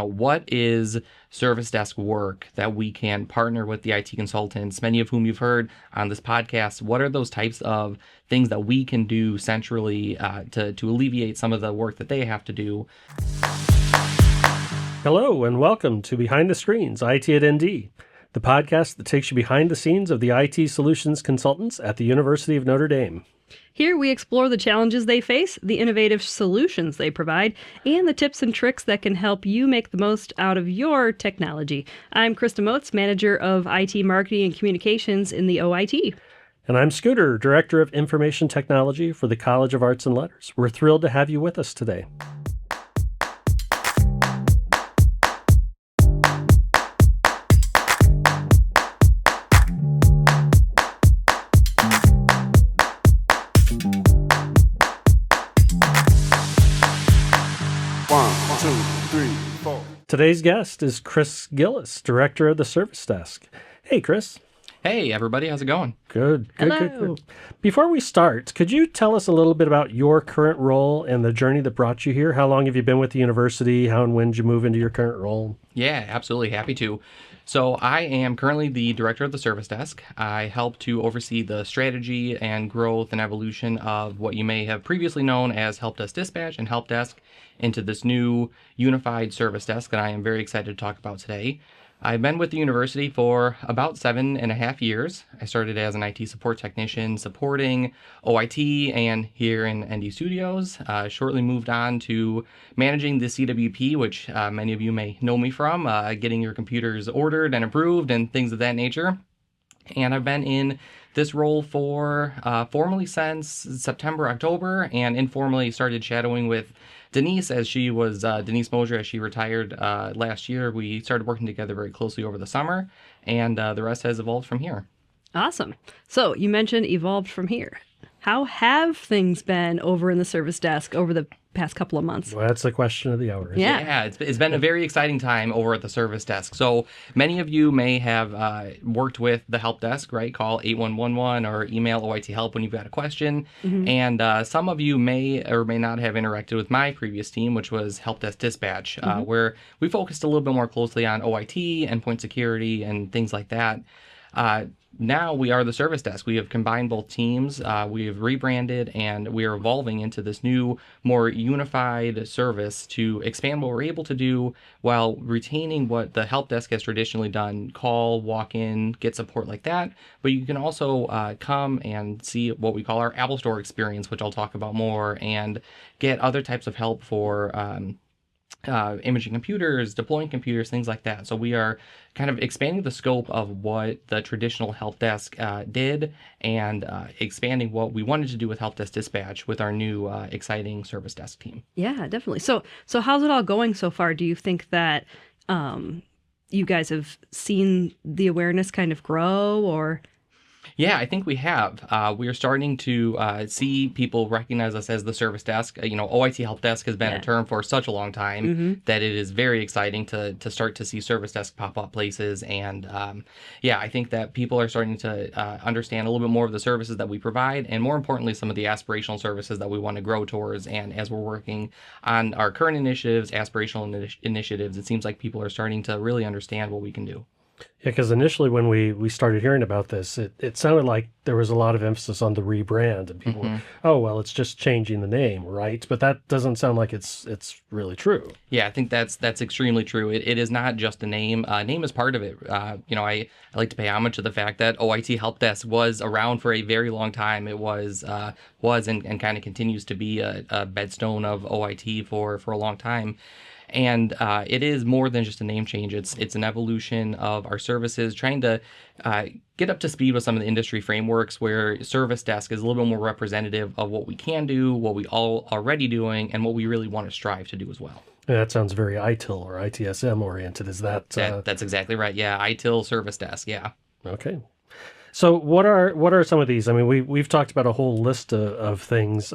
what is service desk work that we can partner with the IT consultants, many of whom you've heard on this podcast? What are those types of things that we can do centrally to alleviate some of the work that they have to do? Hello, and welcome to Behind the Screens, IT at ND, the podcast that takes you behind the scenes of the IT solutions consultants at the University of Notre Dame. Here we explore the challenges they face, the innovative solutions they provide, and the tips and tricks that can help you make the most out of your technology. I'm Krista Motes, Manager of IT Marketing and Communications in the OIT. And I'm Scooter, Director of Information Technology for the College of Arts and Letters. We're thrilled to have you with us today. Today's guest is Chris Gillis, Director of the Service Desk. Hey, Chris. Hey, everybody. How's it going? Good. Hello. Before we start, could you tell us a little bit about your current role and the journey that brought you here? How long have you been with the university? How and when did you move into your current role? Yeah, absolutely. Happy to. So I am currently the Director of the Service Desk. I help to oversee the strategy and growth and evolution of what you may have previously known as Help Desk Dispatch and Help Desk into this new unified service desk that I am very excited to talk about today. I've been with the university for about 7.5 years. I started as an IT support technician supporting OIT and here in ND Studios. Shortly moved on to managing the CWP, which many of you may know me from, getting your computers ordered and approved and things of that nature. And I've been in this role for formally since September, October, and informally started shadowing with Denise as she was, Denise Mosier, as she retired last year. We started working together very closely over the summer, and the rest has evolved from here. Awesome. So you mentioned evolved from here. How have things been over in the service desk over the past couple of months? Well, that's the question of the hour. Yeah, it's been a very exciting time over at the service desk. So many of you may have worked with the help desk, right? Call 8111 or email OIT help when you've got a question. Mm-hmm. And some of you may or may not have interacted with my previous team, which was Help Desk Dispatch, where we focused a little bit more closely on OIT, endpoint security, and things like that. Now we are the service desk. We have combined both teams. We have rebranded, and we are evolving into this new, more unified service to expand what we're able to do while retaining what the help desk has traditionally done: call, walk in, get support like that. But you can also come and see what we call our Apple Store experience, which I'll talk about more, and get other types of help for imaging computers, deploying computers, things like that. So we are kind of expanding the scope of what the traditional help desk did, and expanding what we wanted to do with Help Desk Dispatch with our new exciting service desk team. Yeah, definitely. So how's it all going so far? Do you think that you guys have seen the awareness kind of grow, or? Yeah, I think we have. We are starting to see people recognize us as the service desk. OIT help desk has been a term for such a long time that it is very exciting to start to see service desk pop up places. And I think that people are starting to understand a little bit more of the services that we provide, and more importantly, some of the aspirational services that we want to grow towards. And as we're working on our current initiatives, aspirational initiatives, it seems like people are starting to really understand what we can do. Yeah, because initially when we started hearing about this, it sounded like there was a lot of emphasis on the rebrand, and people were, oh, well, it's just changing the name, right? But that doesn't sound like it's really true. Yeah, I think that's extremely true. It is not just a name. Name is part of it. I like to pay homage to the fact that OIT Help Desk was around for a very long time. It was and kind of continues to be a bedstone of OIT for a long time. And it is more than just a name change. It's an evolution of our services, trying to get up to speed with some of the industry frameworks where service desk is a little bit more representative of what we can do, what we all already doing, and what we really want to strive to do as well. Yeah, that sounds very ITIL or ITSM oriented. Is that? That's exactly right. Yeah, ITIL service desk. Yeah. Okay. So what are some of these? I mean, we've talked about a whole list of things.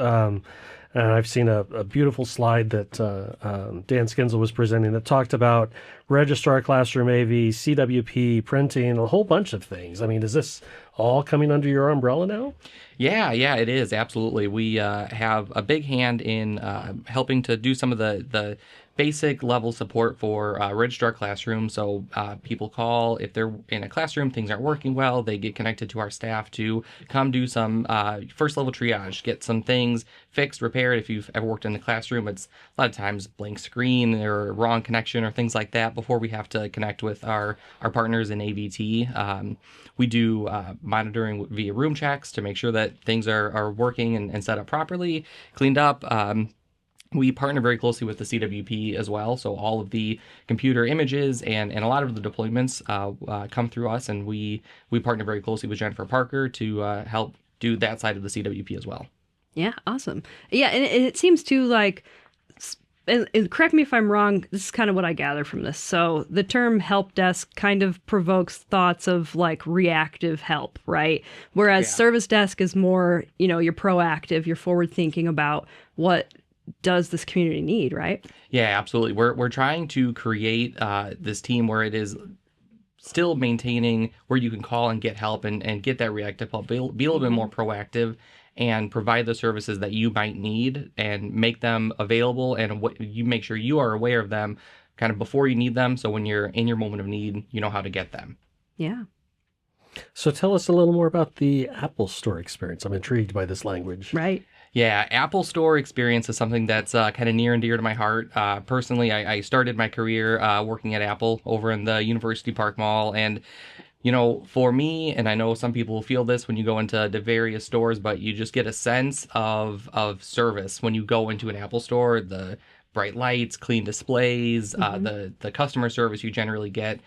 And I've seen a beautiful slide that Dan Skinzel was presenting that talked about registrar, classroom AV, CWP, printing, a whole bunch of things. I mean, is this all coming under your umbrella now? Yeah, it is. Absolutely. We have a big hand in helping to do some of the basic level support for registrar classroom. So people call if they're in a classroom, things aren't working well. They get connected to our staff to come do some first level triage, get some things fixed, repaired. If you've ever worked in the classroom, it's a lot of times blank screen or wrong connection or things like that before we have to connect with our partners in AVT. We do monitoring via room checks to make sure that things are working and set up properly, cleaned up. We partner very closely with the CWP as well, so all of the computer images and a lot of the deployments come through us, and we partner very closely with Jennifer Parker to help do that side of the CWP as well. Yeah, awesome. Yeah, and it seems too like, and correct me if I'm wrong, this is kind of what I gather from this. So the term help desk kind of provokes thoughts of like reactive help, right? Whereas service desk is more, you're proactive, you're forward thinking about what does this community need, right? Yeah, absolutely. We're trying to create this team where it is still maintaining where you can call and get help and get that reactive help, be a little bit more proactive and provide the services that you might need and make them available, and you make sure you are aware of them kind of before you need them. So when you're in your moment of need, you know how to get them. Yeah. So tell us a little more about the Apple Store experience. I'm intrigued by this language. Right. Yeah, Apple Store experience is something that's kind of near and dear to my heart. Personally, I started my career working at Apple over in the University Park Mall. And, for me, and I know some people feel this when you go into the various stores, but you just get a sense of service when you go into an Apple Store. The bright lights, clean displays, the customer service you generally get.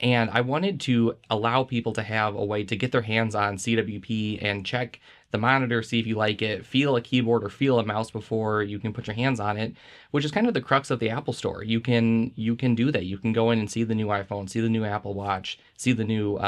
And I wanted to allow people to have a way to get their hands on CWP and check the monitor, see if you like it, feel a keyboard or feel a mouse before you can put your hands on it, which is kind of the crux of the Apple Store. You can do that. You can go in and see the new iPhone, see the new Apple Watch, see the new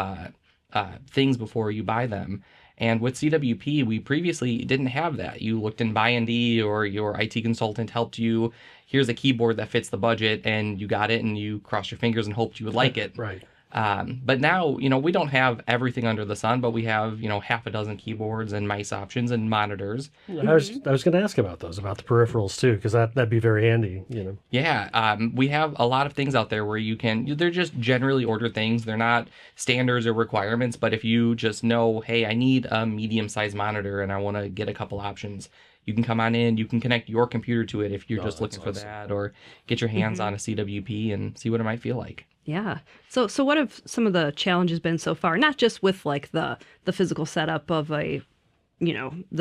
things before you buy them. And with CWP, we previously didn't have that. You looked in Buy&D or your IT consultant helped you. Here's a keyboard that fits the budget, and you got it, and you crossed your fingers and hoped you would like it. Right. But now, we don't have everything under the sun, but we have, half a dozen keyboards and mice options and monitors. I was going to ask about those, about the peripherals too, because that'd be very handy, Yeah, we have a lot of things out there where they're just generally ordered things. They're not standards or requirements, but if you just know, hey, I need a medium-sized monitor and I want to get a couple options, you can come on in, you can connect your computer to it if you're just looking for that, or get your hands on a CWP and see what it might feel like. Yeah. So what have some of the challenges been so far? Not just with like the physical setup of the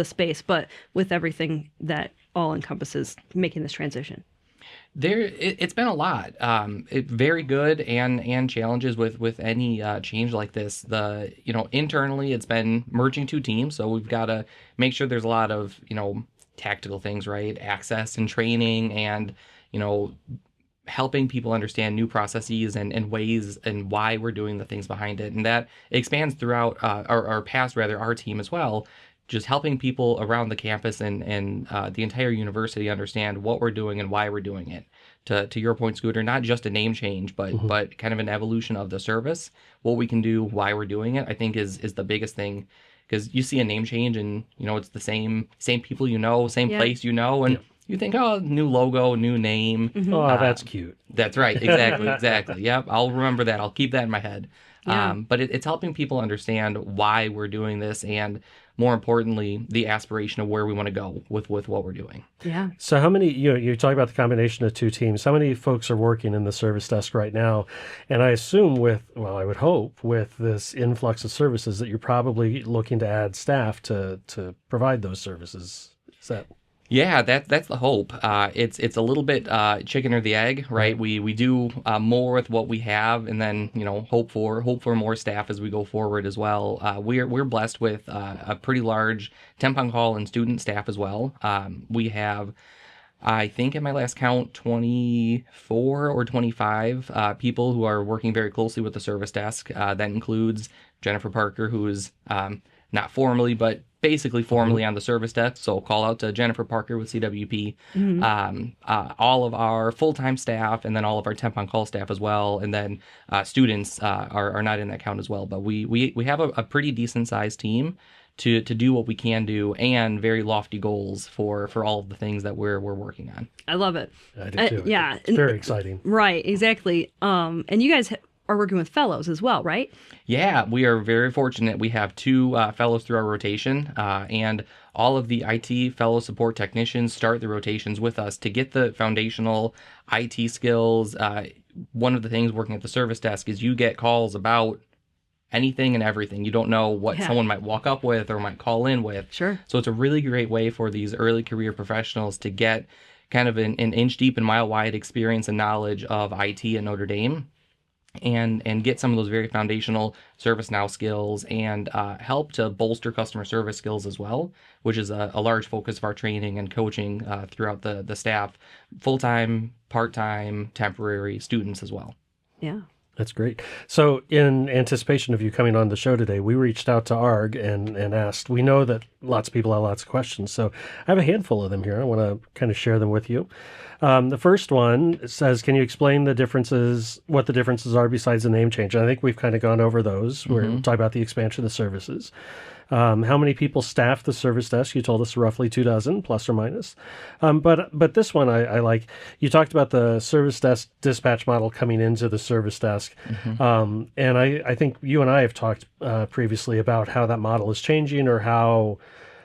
space, but with everything that all encompasses making this transition. It's been a lot. Very good and challenges with any change like this. Internally it's been merging two teams, so we've got to make sure there's a lot of tactical things, right? Access and training, and helping people understand new processes and ways and why we're doing the things behind it, and that expands throughout our team as well. Just helping people around the campus and the entire university understand what we're doing and why we're doing it. To your point, Scooter, not just a name change, but kind of an evolution of the service, what we can do, why we're doing it, I think is the biggest thing. Because you see a name change and, it's the same people same place and you think, oh, new logo, new name. Mm-hmm. Oh, that's cute. That's right. Exactly. Yep. I'll remember that. I'll keep that in my head. Yeah. But it's helping people understand why we're doing this, and more importantly, the aspiration of where we want to go with what we're doing. Yeah. So how many, you talk about the combination of two teams, how many folks are working in the service desk right now? And I assume I would hope with this influx of services that you're probably looking to add staff to provide those services. Is that... Yeah, that's the hope. It's a little bit chicken or the egg, right? We do more with what we have, and then hope for more staff as we go forward as well. We're blessed with a pretty large temp on call and student staff as well. We have, I think in my last count, 24 or 25 people who are working very closely with the service desk. That includes Jennifer Parker, who is not formally, but basically formally on the service desk. So call out to Jennifer Parker with CWP. Mm-hmm. All of our full-time staff, and then all of our temp on call staff as well. And then students are not in that count as well. But we have a pretty decent sized team to do what we can do, and very lofty goals for all of the things that we're working on. I love it. I do too. Yeah. It's very exciting. Right, exactly. And you guys are working with fellows as well, right? Yeah, we are very fortunate. We have two fellows through our rotation, and all of the IT fellow support technicians start the rotations with us to get the foundational IT skills. One of the things working at the service desk is you get calls about anything and everything. You don't know what someone might walk up with or might call in with. Sure. So it's a really great way for these early career professionals to get kind of an inch deep and mile wide experience and knowledge of IT at Notre Dame, and get some of those very foundational ServiceNow skills, and help to bolster customer service skills as well, which is a large focus of our training and coaching throughout the staff, full-time, part-time, temporary students as well. Yeah. That's great. So in anticipation of you coming on the show today, we reached out to ARG and asked, we know that lots of people have lots of questions, so I have a handful of them here. I want to kind of share them with you. The first one says, can you explain what the differences are besides the name change? And I think we've kind of gone over those. We're talking about the expansion of the services. How many people staff the service desk? You told us roughly 24, plus or minus. But this one I like. You talked about the service desk dispatch model coming into the service desk. And I think you and I have talked previously about how that model is changing, or how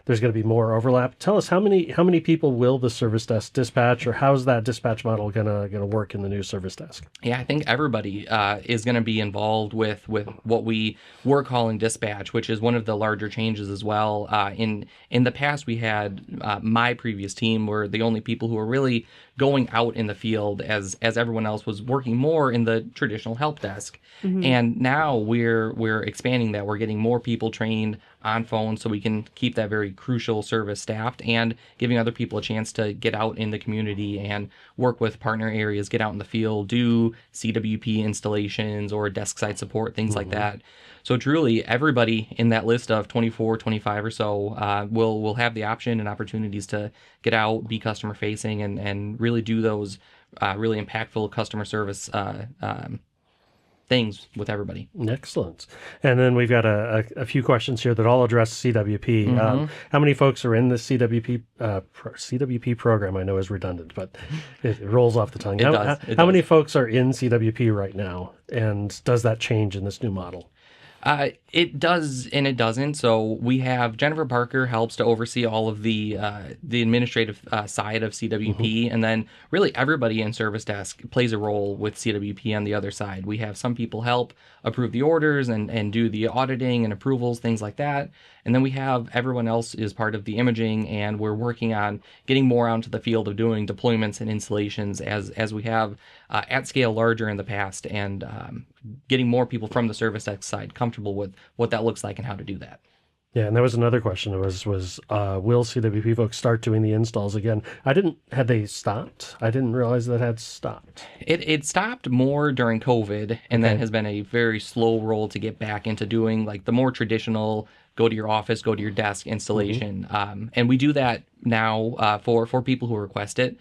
there's going to be more overlap. Tell us, how many people will the service desk dispatch, or how's that dispatch model gonna work in the new service desk? Yeah, I think everybody is going to be involved with what we're calling dispatch, which is one of the larger changes as well. In the past, we had my previous team were the only people who were really going out in the field, as everyone else was working more in the traditional help desk. And now we're expanding that. We're getting more people trained on phone so we can keep that very crucial service staffed, and giving other people a chance to get out in the community and work with partner areas, get out in the field, do CWP installations or desk side support, things like that. So truly, everybody in that list of 24, 25 or so will have the option and opportunities to get out, be customer facing, and really do those really impactful customer service things with everybody. Excellent. And then we've got a few questions here that all address CWP. How many folks are in the CWP program? I know is redundant, but it rolls off the tongue. How many folks are in CWP right now? And does that change in this new model? It does and it doesn't. So we have Jennifer Parker helps to oversee all of the administrative side of CWP, and then really everybody in service desk plays a role with CWP on the other side. We have some people help approve the orders and do the auditing and approvals, things like that. And then we have everyone else is part of the imaging, and we're working on getting more out into the field of doing deployments and installations as we have at scale larger in the past, and getting more people from the service desk side comfortable with what that looks like and how to do that. Yeah, and there was another question. It was will CWP folks start doing the installs again? Had they stopped? I didn't realize that had stopped. It stopped more during COVID, and then has been a very slow roll to get back into doing like the more traditional go to your office, go to your desk installation. And we do that now for people who request it.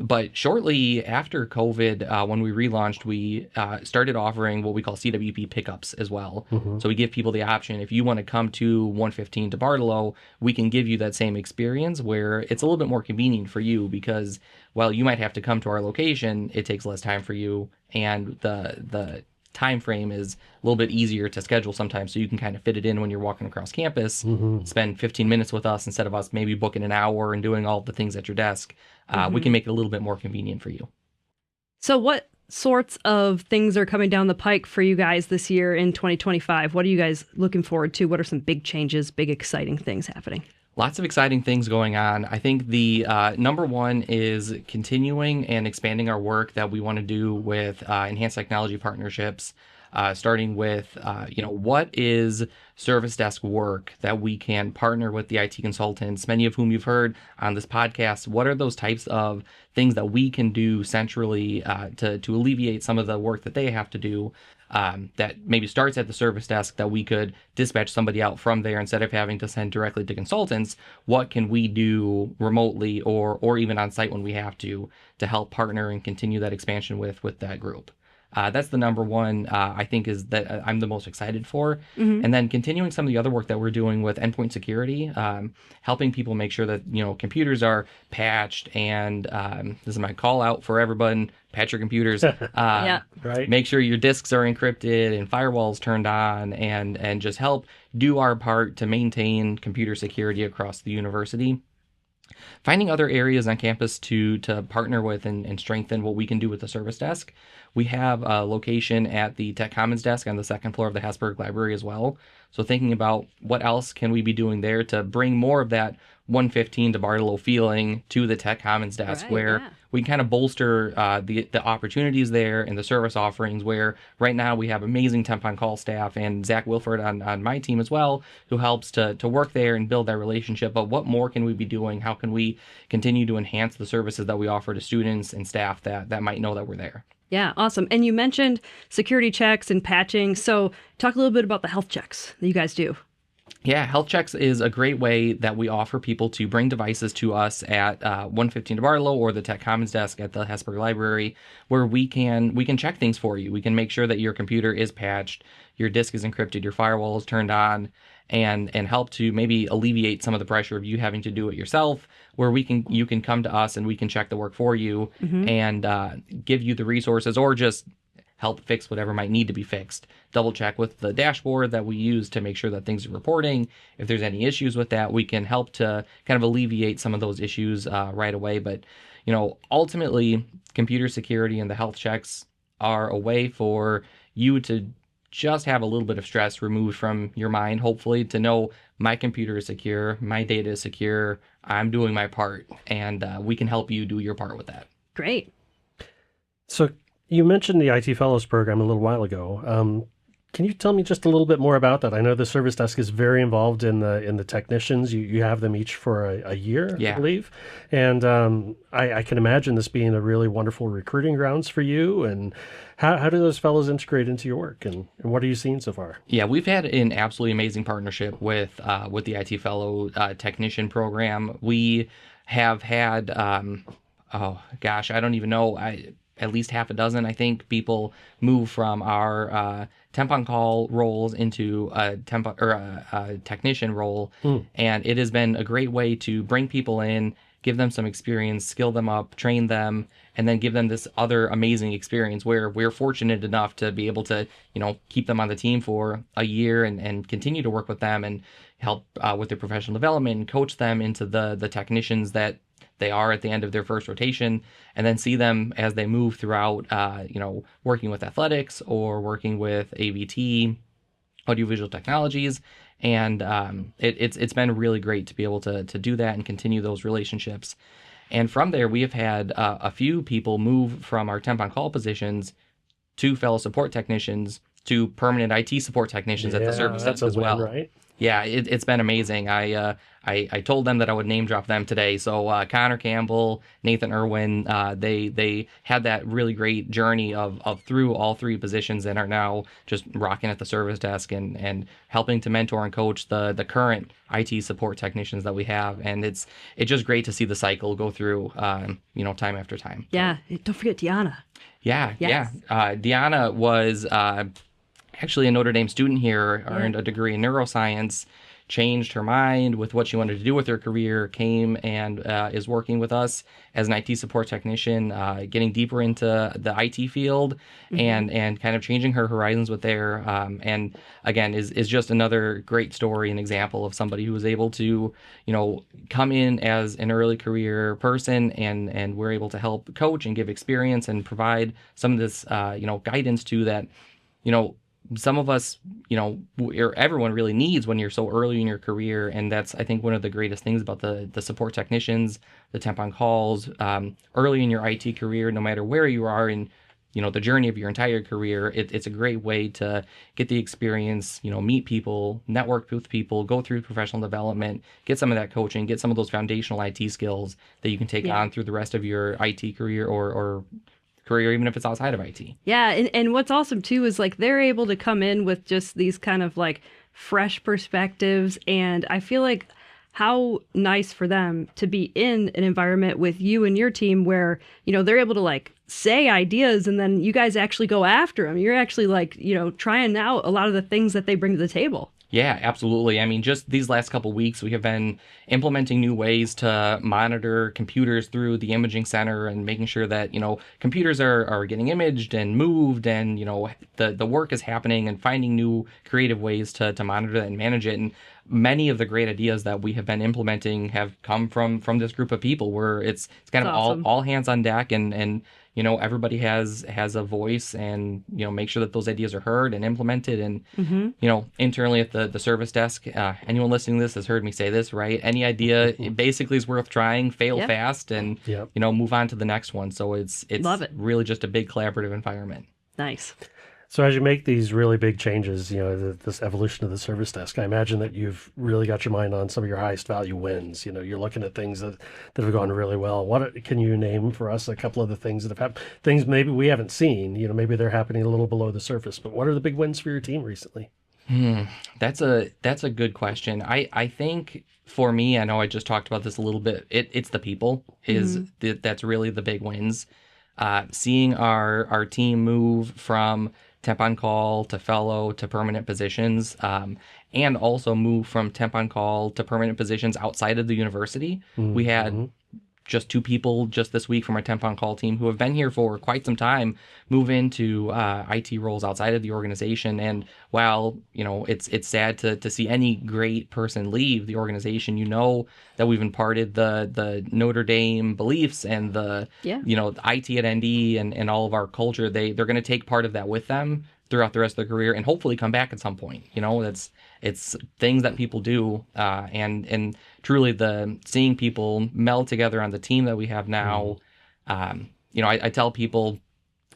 But shortly after COVID, when we relaunched, we started offering what we call CWP pickups as well. So we give people the option, if you want to come to 115 to Bartolo, we can give you that same experience where it's a little bit more convenient for you, because while you might have to come to our location, it takes less time for you, and the time frame is a little bit easier to schedule sometimes, so you can kind of fit it in when you're walking across campus, spend 15 minutes with us instead of us maybe booking an hour and doing all the things at your desk. We can make it a little bit more convenient for you. So what sorts of things are coming down the pike for you guys this year in 2025? What are you guys looking forward to? What are some big changes, big exciting things happening? Lots of exciting things going on. I think the number one is continuing and expanding our work that we want to do with enhanced technology partnerships, starting with, what is service desk work that we can partner with the IT consultants, many of whom you've heard on this podcast. What are those types of things that we can do centrally to alleviate some of the work that they have to do? That maybe starts at the service desk, that we could dispatch somebody out from there instead of having to send directly to consultants. What can we do remotely or even on site when we have to help partner and continue that expansion with that group? That's the number one, I think, is that I'm the most excited for. And then continuing some of the other work that we're doing with endpoint security, helping people make sure that, computers are patched. And this is my call out for everyone: patch your computers. Yeah. Right. Make sure your disks are encrypted and firewalls turned on, and just help do our part to maintain computer security across the university. Finding other areas on campus to partner with and strengthen what we can do with the service desk. We have a location at the Tech Commons desk on the second floor of the Hesburgh Library as well. So thinking about what else can we be doing there to bring more of that 115 to Barlow feeling to the Tech Commons desk, Right, where yeah. we kind of bolster the opportunities there and the service offerings, where right now we have amazing temp on call staff and Zach Wilford on my team as well, who helps to work there and build that relationship. But what more can we be doing? How can we continue to enhance the services that we offer to students and staff that might know that we're there? Yeah, awesome. And you mentioned security checks and patching. So talk a little bit about the health checks that you guys do. Yeah, health checks is a great way that we offer people to bring devices to us at 115 to Barlow or the Tech Commons desk at the Hesburgh Library, where we can check things for you. We can make sure that your computer is patched, your disk is encrypted, your firewall is turned on, and help to maybe alleviate some of the pressure of you having to do it yourself, where you can come to us and we can check the work for you and give you the resources, or just help fix whatever might need to be fixed. Double check with the dashboard that we use to make sure that things are reporting. If there's any issues with that, we can help to kind of alleviate some of those issues right away. But, ultimately, computer security and the health checks are a way for you to just have a little bit of stress removed from your mind, hopefully, to know my computer is secure, my data is secure, I'm doing my part, and we can help you do your part with that. Great. So you mentioned the IT Fellows program a little while ago. Can you tell me just a little bit more about that? I know the service desk is very involved in the technicians. You have them each for a year, Yeah. I believe. And I can imagine this being a really wonderful recruiting grounds for you. And how do those fellows integrate into your work? And what are you seeing so far? Yeah, we've had an absolutely amazing partnership with the IT Fellow Technician program. We have had, oh gosh, I don't even know, at least half a dozen, I think, people move from our temp on call roles into a technician role, and it has been a great way to bring people in, give them some experience, skill them up, train them, and then give them this other amazing experience where we're fortunate enough to be able to, keep them on the team for a year and continue to work with them and help with their professional development and coach them into the technicians that they are at the end of their first rotation, and then see them as they move throughout, working with athletics or working with AVT, audiovisual technologies. And it's been really great to be able to do that and continue those relationships. And from there, we have had a few people move from our temp on call positions to fellow support technicians to permanent IT support technicians at the service desk as well. Right? Yeah, it's been amazing. I told them that I would name drop them today. So Connor Campbell, Nathan Irwin, they had that really great journey of through all three positions and are now just rocking at the service desk and helping to mentor and coach the current IT support technicians that we have. And it's just great to see the cycle go through, time after time. Yeah. Don't forget Deanna. Yeah, Yes. yeah. Deanna was actually a Notre Dame student here, earned a degree in neuroscience, changed her mind with what she wanted to do with her career, came and is working with us as an IT support technician, getting deeper into the IT field and kind of changing her horizons with there. And again, is just another great story and example of somebody who was able to, come in as an early career person and we're able to help coach and give experience and provide some of this, guidance to that, some of us, or everyone really needs when you're so early in your career. And that's, I think, one of the greatest things about the support technicians, the temp on calls, early in your IT career, no matter where you are in, the journey of your entire career. It's a great way to get the experience, meet people, network with people, go through professional development, get some of that coaching, get some of those foundational IT skills that you can take on through the rest of your IT career or career, even if it's outside of IT. Yeah, and what's awesome too is like they're able to come in with just these kind of like fresh perspectives, and I feel like how nice for them to be in an environment with you and your team where, they're able to like say ideas and then you guys actually go after them. You're actually like, trying out a lot of the things that they bring to the table. Yeah, absolutely. I mean, just these last couple weeks, we have been implementing new ways to monitor computers through the imaging center and making sure that, computers are getting imaged and moved and, the work is happening and finding new creative ways to monitor that and manage it. And many of the great ideas that we have been implementing have come from this group of people where it's kind of awesome. all hands on deck and everybody has a voice and, make sure that those ideas are heard and implemented. And, internally at the service desk, anyone listening to this has heard me say this, right? Any idea basically is worth trying, fail fast and, move on to the next one. So it's Love it. really just a big collaborative environment. Nice. So as you make these really big changes, this evolution of the service desk, I imagine that you've really got your mind on some of your highest value wins. You're looking at things that have gone really well. What can you name for us a couple of the things that have happened? Things maybe we haven't seen, maybe they're happening a little below the surface, but what are the big wins for your team recently? That's a good question. I think for me, I know I just talked about this a little bit. It's the people that's really the big wins. Seeing our team move from temp on call to fellow to permanent positions, and also move from temp on call to permanent positions outside of the university. We had just 2 people just this week from our temp on call team who have been here for quite some time move into IT roles outside of the organization. And while it's sad to see any great person leave the organization, that we've imparted the Notre Dame beliefs and the IT at ND and all of our culture. They're going to take part of that with them throughout the rest of their career and hopefully come back at some point. It's things that people do, and truly the seeing people meld together on the team that we have now. I tell people,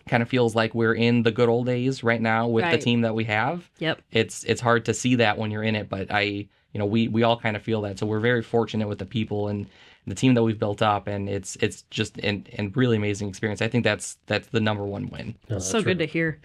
kind of feels like we're in the good old days right now with the team that we have. Yep. It's hard to see that when you're in it, but we all kind of feel that. So we're very fortunate with the people and the team that we've built up, and it's just an really amazing experience. I think that's the number one win. No, so good to hear.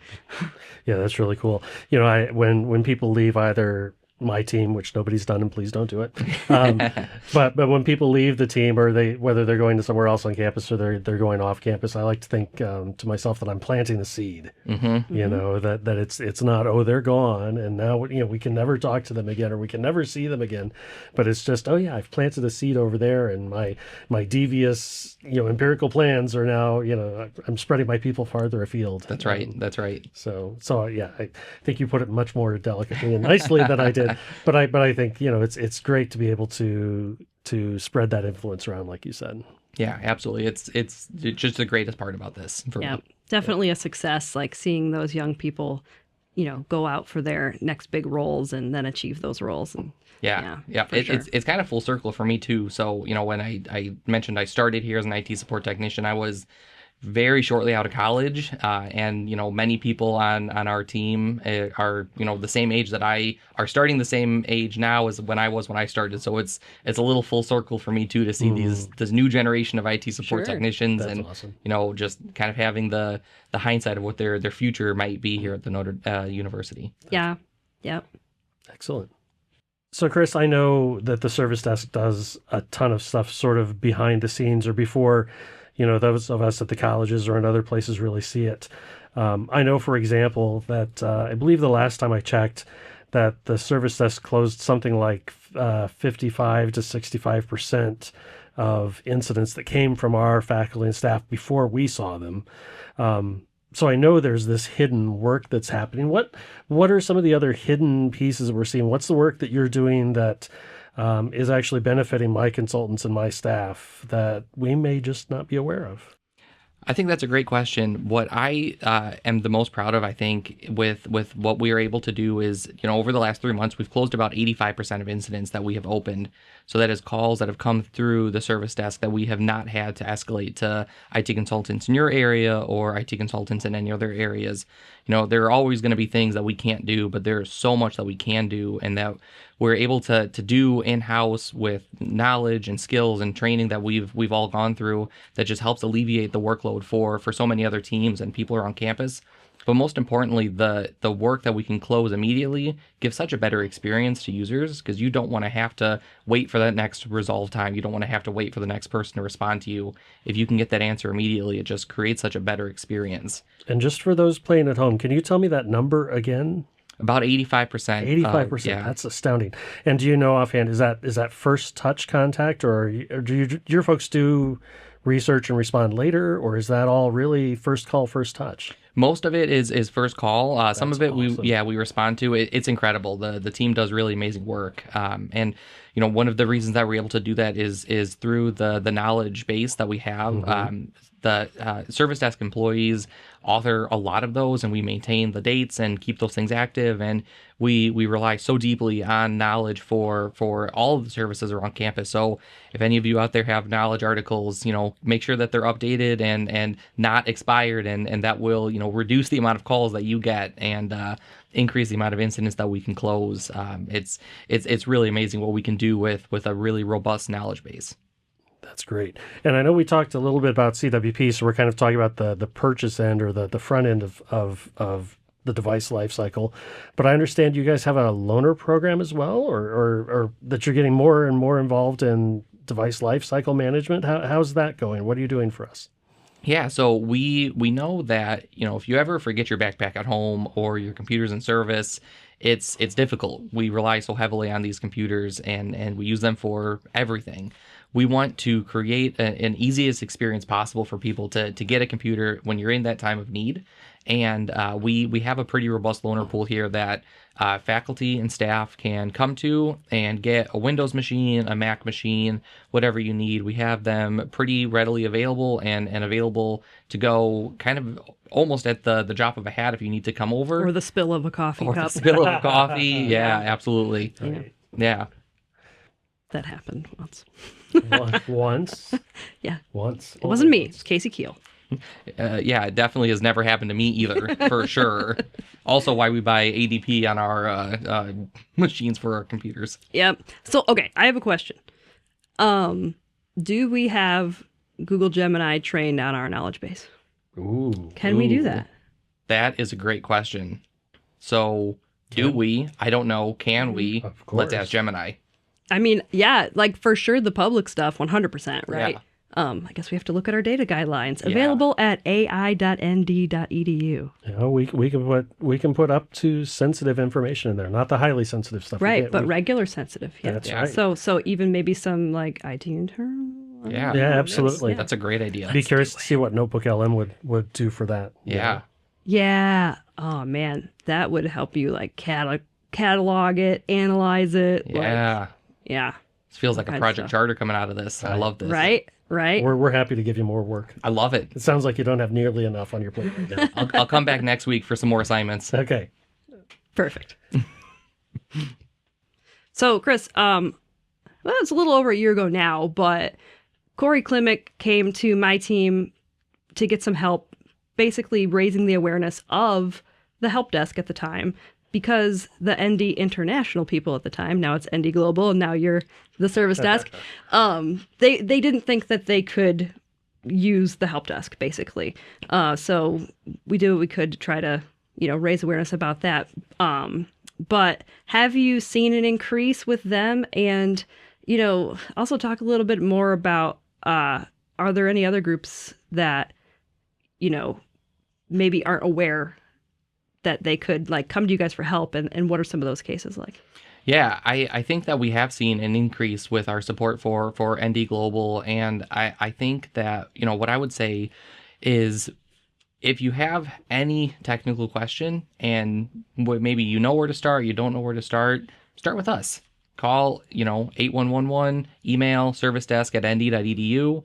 Yeah, that's really cool. When people leave either my team, which nobody's done, and please don't do it. But when people leave the team, or whether they're going to somewhere else on campus or they're going off campus, I like to think to myself that I'm planting the seed. That it's not, they're gone and now we can never talk to them again or we can never see them again, but it's just I've planted a seed over there and my devious empirical plans are now I'm spreading my people farther afield. That's right. That's right. So yeah, I think you put it much more delicately and nicely than I did. But I think it's great to be able to spread that influence around, like you said. Yeah, absolutely. It's just the greatest part about this for me. Definitely a success. Like seeing those young people, go out for their next big roles and then achieve those roles. And yeah. It's kind of full circle for me too. So when I mentioned I started here as an IT support technician, I was very shortly out of college, and many people on our team are the same age that are starting the same age now as when I started. So it's a little full circle for me too to see this new generation of IT support technicians. That's awesome. Just kind of having the hindsight of what their future might be here at the Notre University. Yeah. Yep. Excellent. So, Chris, I know that the service desk does a ton of stuff sort of behind the scenes or before those of us at the colleges or in other places really see it. I know, for example, that I believe the last time I checked that the service desk closed something like 55 to 65% of incidents that came from our faculty and staff before we saw them. So I know there's this hidden work that's happening. What are some of the other hidden pieces that we're seeing? What's the work that you're doing that is actually benefiting my consultants and my staff that we may just not be aware of? I think that's a great question. What I am the most proud of, I think, with what we are able to do is, over the last 3 months, we've closed about 85% of incidents that we have opened. So that is calls that have come through the service desk that we have not had to escalate to IT consultants in your area or IT consultants in any other areas. There are always going to be things that we can't do, but there's so much that we can do and that we're able to do in-house with knowledge and skills and training that we've all gone through that just helps alleviate the workload for so many other teams and people around campus. but most importantly, the work that we can close immediately gives such a better experience to users, because you don't want to have to wait for that next resolve time. You don't want to have to wait for the next person to respond to you. If you can get that answer immediately, it just creates such a better experience. And just for those playing at home, can you tell me that number again? About 85%. 85%. Yeah. That's astounding. And do you know offhand, is that first touch contact, or do your folks do research and respond later, or is that all really first call, first touch? Most of it is first call. Some of it awesome. we respond to. It's incredible. The team does really amazing work. And one of the reasons that we're able to do that is through the knowledge base that we have. The service desk employees author a lot of those, and we maintain the dates and keep those things active. And we rely so deeply on knowledge for all of the services around campus. So if any of you out there have knowledge articles, make sure that they're updated and not expired, and that will reduce the amount of calls that you get and increase the amount of incidents that we can close. It's really amazing what we can do with a really robust knowledge base. That's great. And I know we talked a little bit about CWP, so we're kind of talking about the purchase end, or the front end of the device lifecycle. But I understand you guys have a loaner program as well, or that you're getting more and more involved in device lifecycle management. How's that going? What are you doing for us? Yeah, so we know that, if you ever forget your backpack at home or your computer's in service, it's difficult. We rely so heavily on these computers, and we use them for everything. We want to create an easiest experience possible for people to get a computer when you're in that time of need. And we have a pretty robust loaner pool here that faculty and staff can come to and get a Windows machine, a Mac machine, whatever you need. We have them pretty readily available and available to go kind of almost at the drop of a hat if you need to come over. Or the spill of a coffee Or cup. the spill of a coffee. Yeah, absolutely. Right. Yeah. That happened once. Once? Yeah. Once. It wasn't me. It was Casey Keel. Yeah, it definitely has never happened to me either, for sure. Also, why we buy ADP on our machines for our computers. Yep. So, okay, I have a question. Do we have Google Gemini trained on our knowledge base? Ooh. Can we do that? That is a great question. So, do we? I don't know. Can we? Of course. Let's ask Gemini. I mean, yeah, like for sure the public stuff, 100%, right? Yeah. I guess we have to look at our data guidelines, Yeah. available at ai.nd.edu. We can put up to sensitive information in there, not the highly sensitive stuff. Right, but regular sensitive. Yeah. That's Yeah. right. So even maybe some like IT internal. Yeah. Yeah, absolutely. That's a great idea. Be curious to see what Notebook LM would do for that. Yeah. Yeah. Oh man, that would help you like catalog it, analyze it. Yeah. Like, yeah. This feels like a kinds of Project stuff. Charter coming out of this. I love this. Right. Right. We're happy to give you more work. I love it. It sounds like you don't have nearly enough on your plate right now. I'll come back next week for some more assignments. Okay. Perfect. So, Chris, well, it's a little over a year ago now, but Corey Klimek came to my team to get some help, basically raising the awareness of the help desk at the time, because the ND International people at the time, now it's ND Global, and now you're the service desk, they didn't think that they could use the help desk, basically. So we did what we could to try to, raise awareness about that. But have you seen an increase with them? And, also talk a little bit more about, are there any other groups that, maybe aren't aware that they could like come to you guys for help, and what are some of those cases like? Yeah, I think that we have seen an increase with our support for ND Global, and I think that, what I would say is, if you have any technical question and maybe you know where to start, you don't know where to start with us. Call, 8111, email servicedesk@nd.edu.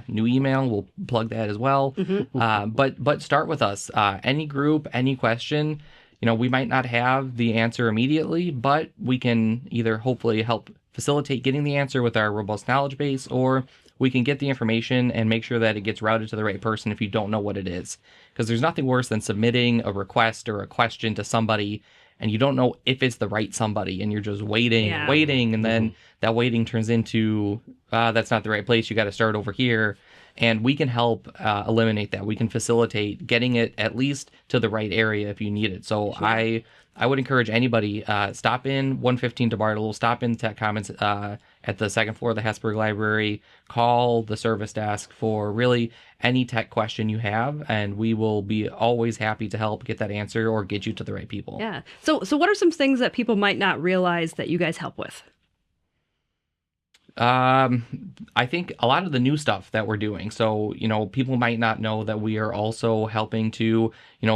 New email, we'll plug that as well. But start with us. Any group, any question, we might not have the answer immediately, but we can either hopefully help facilitate getting the answer with our robust knowledge base, or we can get the information and make sure that it gets routed to the right person if you don't know what it is. Because there's nothing worse than submitting a request or a question to somebody and you don't know if it's the right somebody, and you're just waiting and waiting, and then that waiting turns into, that's not the right place, you got to start over here. and we can help eliminate that. We can facilitate getting it at least to the right area if you need it. So I would encourage anybody, stop in 115 to Bartle, stop in Tech Commons at the second floor of the Hesburgh Library, call the service desk for really any tech question you have, and we will be always happy to help get that answer or get you to the right people. Yeah. So what are some things that people might not realize that you guys help with? I think a lot of the new stuff that we're doing. So, people might not know that we are also helping to,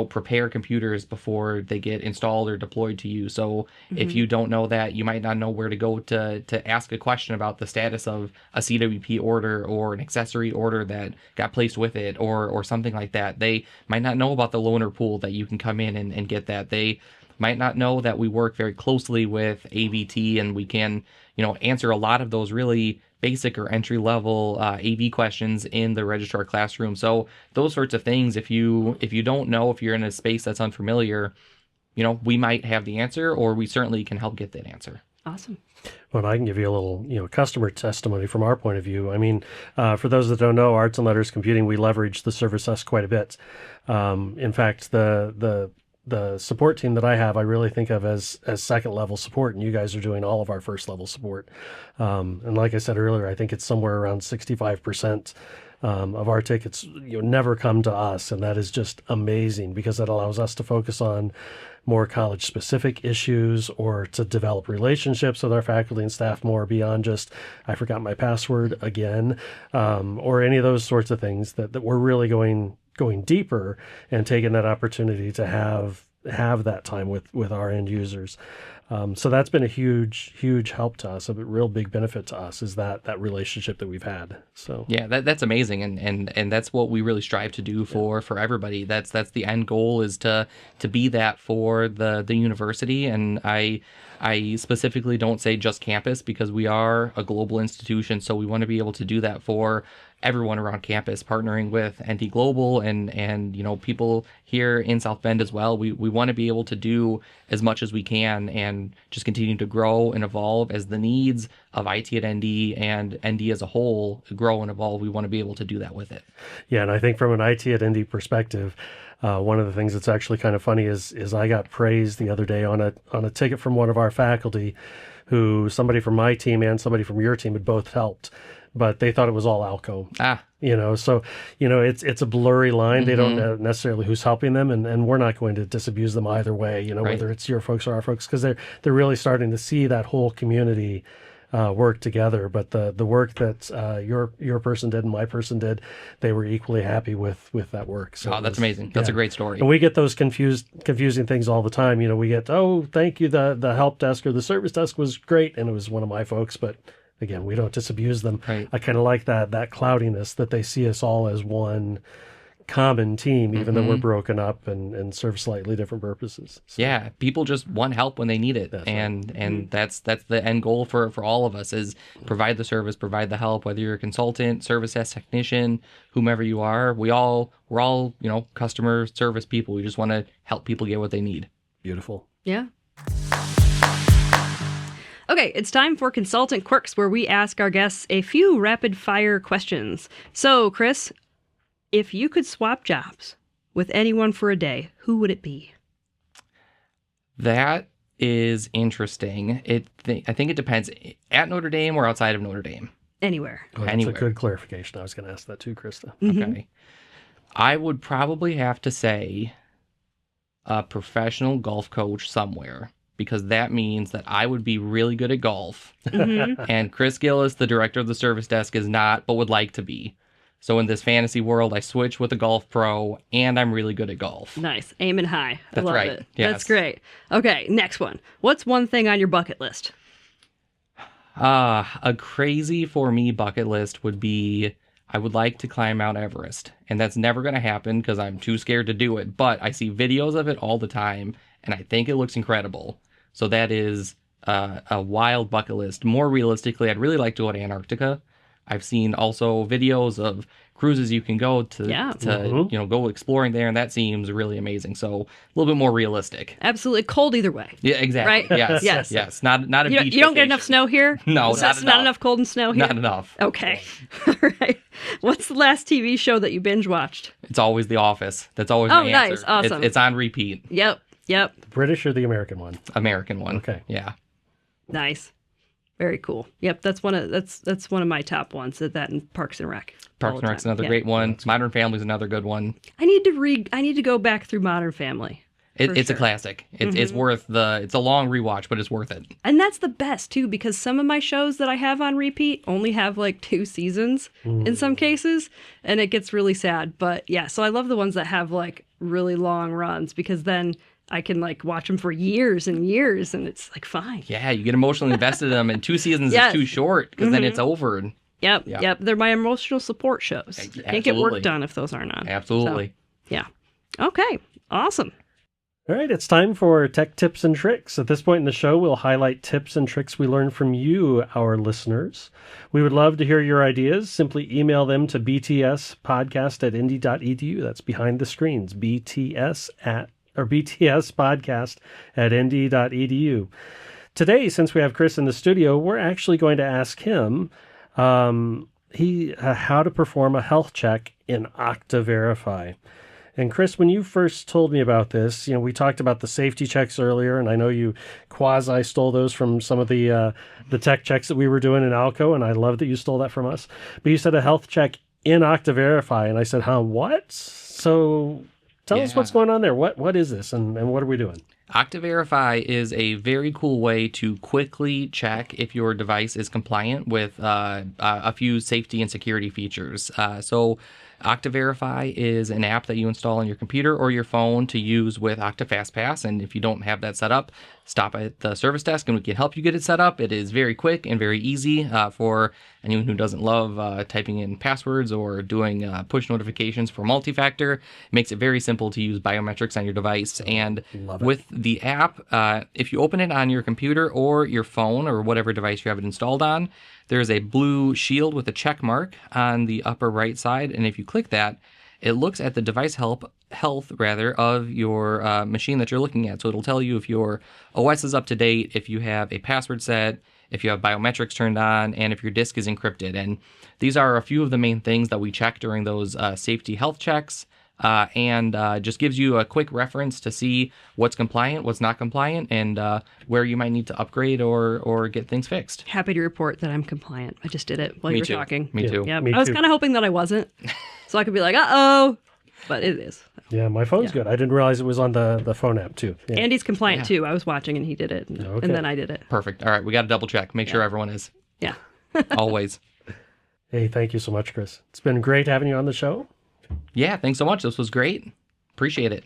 prepare computers before they get installed or deployed to you. So if you don't know that, you might not know where to go to ask a question about the status of a CWP order or an accessory order that got placed with it or something like that. They might not know about the loaner pool that you can come in and get that. They might not know that we work very closely with AVT and we can, answer a lot of those really basic or entry level AV questions in the registrar classroom. So those sorts of things, if you don't know, if you're in a space that's unfamiliar, we might have the answer, or we certainly can help get that answer. Awesome. Well, I can give you a little, customer testimony from our point of view. I mean, for those that don't know, Arts and Letters Computing, we leverage the service desk quite a bit. In fact, the support team that I have, I really think of as second level support, and you guys are doing all of our first level support. And like I said earlier, I think it's somewhere around 65% of our tickets never come to us, and that is just amazing because that allows us to focus on more college specific issues or to develop relationships with our faculty and staff more beyond just I forgot my password again, or any of those sorts of things that we're really going deeper and taking that opportunity to have that time with our end users. So that's been a huge help to us. A real big benefit to us is that relationship that we've had. So yeah, that's amazing, and that's what we really strive to do for everybody. That's the end goal, is to be that for the university. And I specifically don't say just campus, because we are a global institution, so we want to be able to do that for everyone around campus, partnering with ND Global and people here in South Bend as well. We want to be able to do as much as we can and just continue to grow and evolve as the needs of IT at ND and ND as a whole grow and evolve. We want to be able to do that with it. Yeah, and I think from an IT at ND perspective, one of the things that's actually kind of funny is I got praised the other day on a ticket from one of our faculty, who somebody from my team and somebody from your team had both helped, but they thought it was all Alco. So it's a blurry line. They don't know necessarily who's helping them, and we're not going to disabuse them either way. Right. Whether it's your folks or our folks, because they're really starting to see that whole community work together. But the work that your person did and my person did, they were equally happy with that work. So that's amazing. That's a great story. And we get those confusing things all the time. We get, oh, thank you, the help desk or the service desk was great, and it was one of my folks, but again, we don't disabuse them. Right. I kind of like that cloudiness, that they see us all as one common team, even though we're broken up and serve slightly different purposes. So. Yeah, people just want help when they need it, and that's the end goal for all of us, is provide the service, provide the help. Whether you're a consultant, service desk technician, whomever you are, we're all customer service people. We just want to help people get what they need. Beautiful. Yeah. Okay, it's time for Consultant Quirks, where we ask our guests a few rapid-fire questions. So, Chris, if you could swap jobs with anyone for a day, who would it be? That is interesting. I think it depends. At Notre Dame or outside of Notre Dame? Anywhere. Oh, that's Anywhere. a good clarification. I was going to ask that too, Krista. Okay. I would probably have to say a professional golf coach somewhere, because that means that I would be really good at golf. And Chris Gillis, the director of the service desk, is not, but would like to be. So in this fantasy world, I switch with a golf pro, and I'm really good at golf. Nice. Aiming high. That's I love right. it. Yes. That's great. Okay, next one. What's one thing on your bucket list? A crazy for me bucket list would be, I would like to climb Mount Everest. And that's never going to happen because I'm too scared to do it. But I see videos of it all the time, and I think it looks incredible. So that is a wild bucket list. More realistically, I'd really like to go to Antarctica. I've seen also videos of cruises you can go to go exploring there, and that seems really amazing. So a little bit more realistic. Absolutely cold either way. Yeah, exactly. Right? Yes. Yes. Not a beach. You don't get enough snow here? No, Not enough cold and snow here? Not enough. Okay. All right. What's the last TV show that you binge watched? It's always The Office. That's always my answer. Nice. Awesome. It's on repeat. Yep. The British or the American one? American one. Okay. Yeah. Nice. Very cool. Yep, that's one of my top ones. That and Parks and Rec. Parks and Rec's another great one. Modern Family's another good one. I need to go back through Modern Family. It's a classic. It's worth it's a long rewatch, but it's worth it. And that's the best too, because some of my shows that I have on repeat only have like 2 seasons in some cases, and it gets really sad. But yeah, so I love the ones that have like really long runs, because then I can like watch them for years and years, and it's like fine. Yeah, you get emotionally invested in them, and 2 seasons is too short, because then it's over. Yep. They're my emotional support shows. Absolutely. Can't get work done if those aren't on. Absolutely. So, yeah. Okay. Awesome. All right, it's time for Tech Tips and Tricks. At this point in the show, we'll highlight tips and tricks we learned from you, our listeners. We would love to hear your ideas. Simply email them to btspodcast@nd.edu. That's behind the screens, btspodcast@nd.edu. Today, since we have Chris in the studio, we're actually going to ask him how to perform a health check in OctaVerify. And Chris, when you first told me about this, we talked about the safety checks earlier, and I know you quasi stole those from some of the tech checks that we were doing in Alco, and I love that you stole that from us. But you said a health check in OctaVerify, and I said, what? So tell us what's going on there. What is this, and what are we doing? OctaVerify is a very cool way to quickly check if your device is compliant with a few safety and security features. So OctaVerify is an app that you install on your computer or your phone to use with Okta FastPass. And if you don't have that set up, stop at the service desk and we can help you get it set up. It is very quick and very easy for anyone who doesn't love typing in passwords or doing push notifications for multi-factor. It makes it very simple to use biometrics on your device. And with the app, if you open it on your computer or your phone or whatever device you have it installed on, there's a blue shield with a check mark on the upper right side. And if you click that, it looks at the device health of your machine that you're looking at. So it'll tell you if your OS is up to date, if you have a password set, if you have biometrics turned on, and if your disk is encrypted. And these are a few of the main things that we check during those safety health checks. And just gives you a quick reference to see what's compliant, what's not compliant, and where you might need to upgrade or get things fixed. Happy to report that I'm compliant. I just did it while you were talking. Me too. Yeah, Me I was too. kind of hoping that I wasn't, so I could be like, uh-oh, but it is. Yeah, my phone's good. I didn't realize it was on the phone app, too. Yeah. Andy's compliant, too. I was watching, and he did it, and then I did it. Perfect. All right, we got to double check. Make sure everyone is. Yeah. Always. Hey, thank you so much, Chris. It's been great having you on the show. Yeah, thanks so much. This was great. Appreciate it.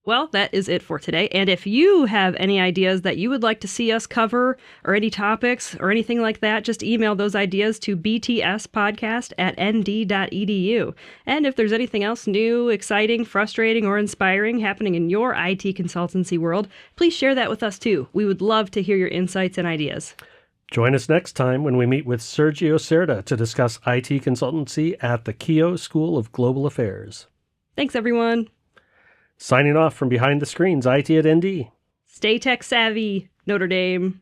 Well, that is it for today. And if you have any ideas that you would like to see us cover, or any topics or anything like that, just email those ideas to btspodcast@nd.edu. And if there's anything else new, exciting, frustrating, or inspiring happening in your IT consultancy world, please share that with us too. We would love to hear your insights and ideas. Join us next time when we meet with Sergio Cerda to discuss IT consultancy at the Keough School of Global Affairs. Thanks, everyone. Signing off from behind the screens, IT at ND. Stay tech savvy, Notre Dame.